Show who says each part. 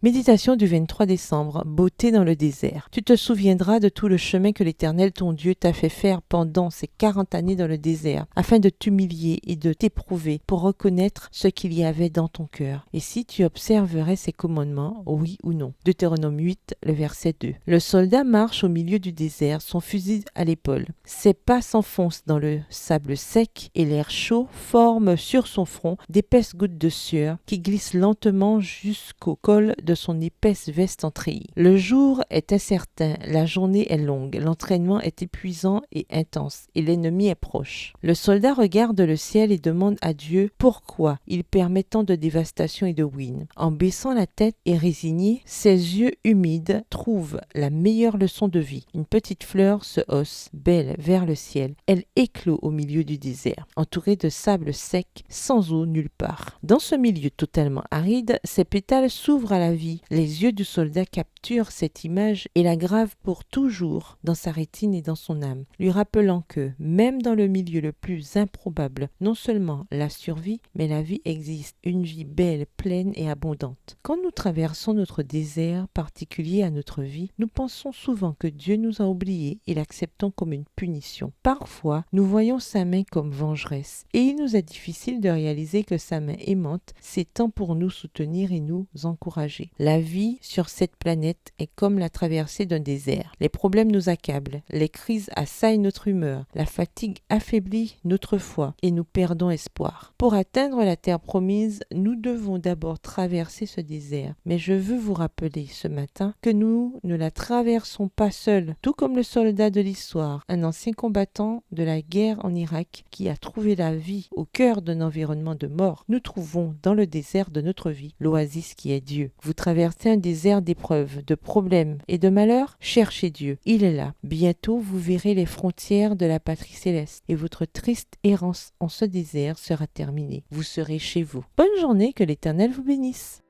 Speaker 1: Méditation du 23 décembre, beauté dans le désert. Tu te souviendras de tout le chemin que l'Éternel ton Dieu t'a fait faire pendant ces 40 années dans le désert, afin de t'humilier et de t'éprouver pour reconnaître ce qu'il y avait dans ton cœur. Et si tu observerais ses commandements, oui ou non. Deutéronome 8, le verset 2. Le soldat marche au milieu du désert, son fusil à l'épaule. Ses pas s'enfoncent dans le sable sec et l'air chaud forme sur son front d'épaisses gouttes de sueur qui glissent lentement jusqu'au col de son épaisse veste en treillis. Le jour est incertain, la journée est longue, l'entraînement est épuisant et intense, et l'ennemi est proche. Le soldat regarde le ciel et demande à Dieu pourquoi il permet tant de dévastation et de ruines. En baissant la tête et résigné, ses yeux humides trouvent la meilleure leçon de vie. Une petite fleur se hausse, belle, vers le ciel. Elle éclot au milieu du désert, entourée de sable sec, sans eau nulle part. Dans ce milieu totalement aride, ses pétales s'ouvrent à la vie. Les yeux du soldat capturent cette image et la gravent pour toujours dans sa rétine et dans son âme, lui rappelant que, même dans le milieu le plus improbable, non seulement la survie, mais la vie existe, une vie belle, pleine et abondante. Quand nous traversons notre désert particulier à notre vie, nous pensons souvent que Dieu nous a oubliés et l'acceptons comme une punition. Parfois, nous voyons sa main comme vengeresse et il nous est difficile de réaliser que sa main aimante s'étend pour nous soutenir et nous encourager. La vie sur cette planète est comme la traversée d'un désert. Les problèmes nous accablent, les crises assaillent notre humeur, la fatigue affaiblit notre foi et nous perdons espoir. Pour atteindre la terre promise, nous devons d'abord traverser ce désert. Mais je veux vous rappeler ce matin que nous ne la traversons pas seuls, tout comme le soldat de l'histoire, un ancien combattant de la guerre en Irak qui a trouvé la vie au cœur d'un environnement de mort. Nous trouvons dans le désert de notre vie l'oasis qui est Dieu. Vous traversez un désert d'épreuves, de problèmes et de malheurs, cherchez Dieu. Il est là. Bientôt, vous verrez les frontières de la patrie céleste et votre triste errance en ce désert sera terminée. Vous serez chez vous. Bonne journée, que l'Éternel vous bénisse.